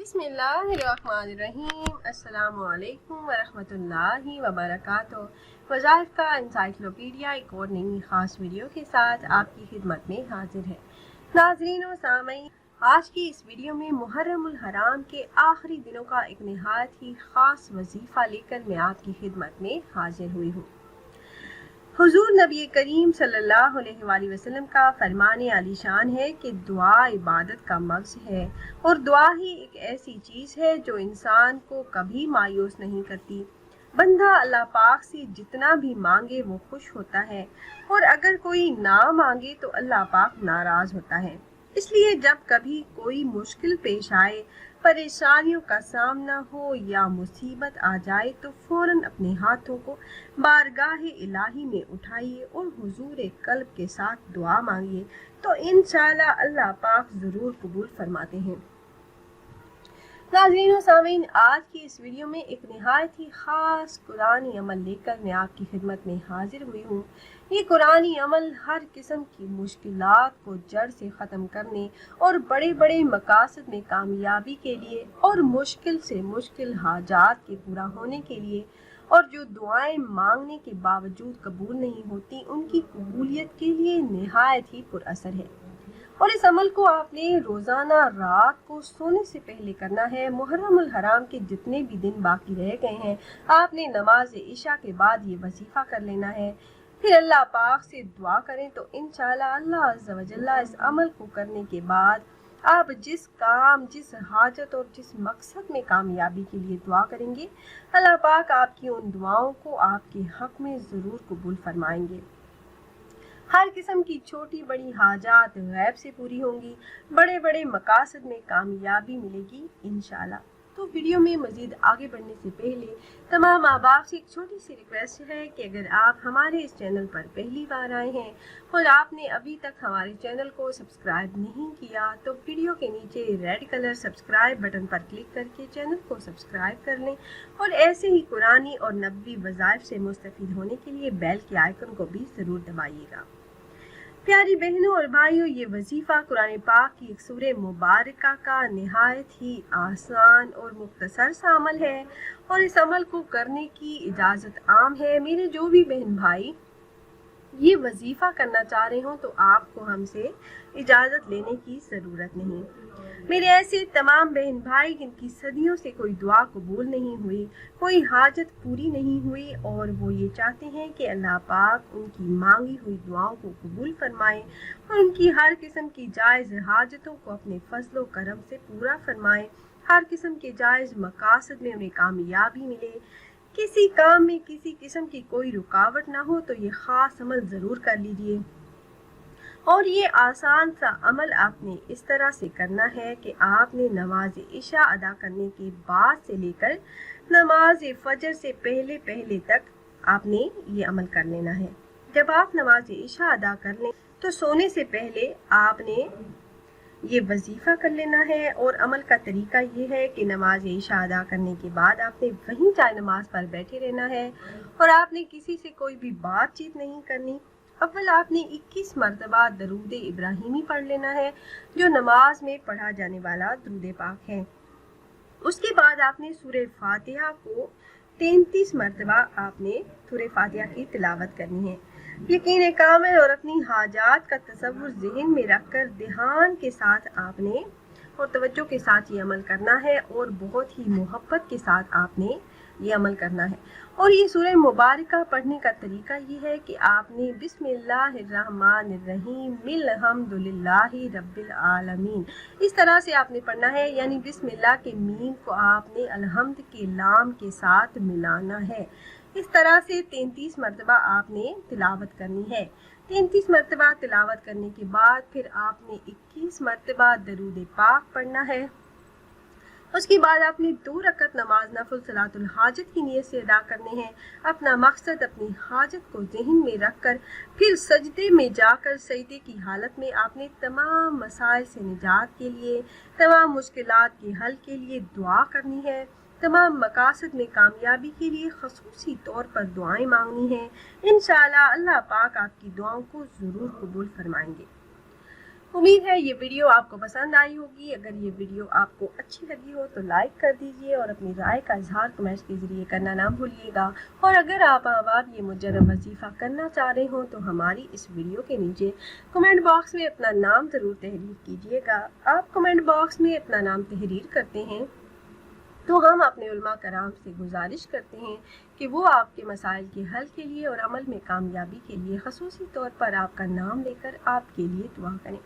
बिस्मिल्लाहिर्रहमानिर्रहीम। अस्सलामु अलैकुम वरहमतुल्लाहि वबरकातुहू। वज़ाइफ का एनसाइक्लोपीडिया एक और नई ख़ास वीडियो के साथ आपकी खिदमत में हाजिर है। नाज़रीन व सामईन, आज की इस वीडियो में मुहर्रमुल हराम के आखिरी दिनों का एक नहायत ही ख़ास वजीफ़ा लेकर मैं आपकी खिदमत में हाजिर हुई हूँ। हुजूर नबी करीम सल्लल्लाहु अलैहि वसल्लम का फरमाने आलीशान है कि दुआ इबादत का मग़ज़ है और दुआ ही एक ऐसी चीज़ है जो इंसान को कभी मायूस नहीं करती। बंदा अल्लाह पाक से जितना भी मांगे वो खुश होता है और अगर कोई ना मांगे तो अल्लाह पाक नाराज़ होता है। इसलिए जब कभी कोई मुश्किल पेश आए, परेशानियों का सामना हो या मुसीबत आ जाए तो फ़ौरन अपने हाथों को बारगाह इलाही में उठाइए और हुजूर कल्ब के साथ दुआ मांगिए, तो इंशाअल्लाह अल्लाह पाक ज़रूर कबूल फरमाते हैं। नाज़रीन व सामीन, आज की इस वीडियो में एक नहायत ही ख़ास कुरानी अमल लेकर मैं आपकी खिदमत में हाजिर हुई हूँ। ये कुरानी अमल हर किस्म की मुश्किलात को जड़ से ख़त्म करने और बड़े बड़े मकासद में कामयाबी के लिए और मुश्किल से मुश्किल हाजात के पूरा होने के लिए और जो दुआएं मांगने के बावजूद कबूल नहीं होती उनकी कबूलियत के लिए नहायत ही पुरअसर है। और इस अमल को आपने रोज़ाना रात को सोने से पहले करना है। मुहर्रमुल हराम के जितने भी दिन बाकी रह गए हैं, आपने नमाज इशा के बाद ये वजीफ़ा कर लेना है। फिर अल्लाह पाक से दुआ करें तो इंशाअल्लाह अल्लाह अज़्ज़ा व जल्ला इस अमल को करने के बाद आप जिस काम, जिस हाजत और जिस मकसद में कामयाबी के लिए दुआ करेंगे, अल्लाह पाक आपकी उन दुआओं को आपके हक़ में ज़रूर कबूल फरमाएंगे। हर किस्म की छोटी बड़ी हाजात गैब से पूरी होंगी, बड़े बड़े मकासद में कामयाबी मिलेगी इंशाअल्लाह। तो वीडियो में मज़ीद आगे बढ़ने से पहले तमाम अहबाब से एक छोटी सी रिक्वेस्ट है कि अगर आप हमारे इस चैनल पर पहली बार आए हैं और आपने अभी तक हमारे चैनल को सब्सक्राइब नहीं किया तो वीडियो के नीचे रेड कलर सब्सक्राइब बटन पर क्लिक करके चैनल को सब्सक्राइब कर लें और ऐसे ही कुरानी और नबवी वज़ाइफ से मुस्तफ़ीद होने के लिए बेल के आइकन को भी ज़रूर दबाइएगा। प्यारी बहनों और भाइयों, ये वजीफ़ा कुरान पाक की एक सूरे मुबारका का नहायत ही आसान और मुख्तसर सा अमल है और इस अमल को करने की इजाज़त आम है। मेरे जो भी बहन भाई ये वजीफ़ा करना चाह रहे हो तो आपको हमसे इजाज़त लेने की ज़रूरत नहीं। मेरे ऐसे तमाम बहन भाई जिनकी सदियों से कोई दुआ कबूल नहीं हुई, कोई हाजत पूरी नहीं हुई और वो ये चाहते हैं कि अल्लाह पाक उनकी मांगी हुई दुआओं को कबूल फरमाए और उनकी हर किस्म की जायज़ हाजतों को अपने फजलो करम से पूरा फरमाए, हर किस्म के जायज़ मकासद में उन्हें कामयाबी मिले, किसी काम में किसी किस्म की कोई रुकावट ना हो, तो ये ख़ास अमल ज़रूर कर लीजिए। और ये आसान सा अमल आपने इस तरह से करना है कि आपने नमाज इशा अदा करने के बाद से लेकर नमाज फजर से पहले पहले तक आपने ये अमल कर लेना है। जब आप नमाज इशा अदा कर लें तो सोने से पहले आपने ये वजीफ़ा कर लेना है और अमल का तरीका ये है कि नमाज इशा अदा करने के बाद आपने वहीं चाय नमाज पर बैठे रहना है और आपने किसी से कोई भी बातचीत नहीं करनी। अव्वल आपने 21 मरतबा दरूद इब्राहिमी पढ़ लेना है जो नमाज में पढ़ा जाने वाला दरूद पाक है। उसके बाद आपने सूरह फातिहा को 33 मरतबा आपने सूरह फातिहा की तिलावत करनी है। यकीन कामिल और अपनी हाजात का तसव्वुर ज़हन में रखकर ध्यान के साथ आपने और तवज्जो के साथ ये अमल करना है और बहुत ही मोहब्बत के साथ आपने ये अमल करना है। और ये सूरह मुबारका पढ़ने का तरीका ये है कि आपने बिस्मिल्लाहिर्रहमानिर्रहीम अल्हम्दुलिल्लाहि रब्बिल आलमीन इस तरह से आपने पढ़ना है, यानी बिस्मिल्लाह के मीम को आपने अल्हम्द के लाम के साथ मिलाना है। इस तरह से 33 मरतबा आपने तिलावत करनी है। 33 मरतबा तिलावत करने के बाद फिर आपने 21 मरतबा दरूद पाक पढ़ना है। उसके बाद आपने 2 रकत नमाज नफल सलातुल हाजत की नियत से अदा करने हैं। अपना मकसद, अपनी हाजत को ज़हन में रखकर फिर सजदे में जाकर सजदे की हालत में आपने तमाम मसाइल से निजात के लिए, तमाम मुश्किलात के हल के लिए दुआ करनी है। तमाम मकासद में कामयाबी के लिए ख़ुसूसी तौर पर दुआएं मांगनी हैं। इंशाअल्लाह अल्लाह पाक आपकी दुआओं को ज़रूर कबूल फरमाएंगे। امید ہے یہ ویڈیو آپ کو پسند آئی ہوگی۔ اگر یہ ویڈیو آپ کو اچھی لگی ہو تو لائک کر دیجئے اور اپنی رائے کا اظہار کمنٹس کے ذریعے کرنا نہ بھولیے گا، اور اگر آپ یہ مجرب وظیفہ کرنا چاہ رہے ہوں تو ہماری اس ویڈیو کے نیچے کمنٹ باکس میں اپنا نام ضرور تحریر کیجئے گا۔ آپ کمنٹ باکس میں اپنا نام تحریر کرتے ہیں تو ہم اپنے علماء کرام سے گزارش کرتے ہیں کہ وہ آپ کے مسائل کے حل کے لیے اور عمل میں کامیابی کے لیے خصوصی طور پر آپ کا نام لے کر آپ کے لیے دعا کریں۔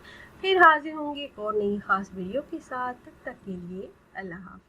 پھر حاضر ہوں گے ایک اور نئی خاص ویڈیو کے ساتھ، تب تک کے لیے اللہ حافظ۔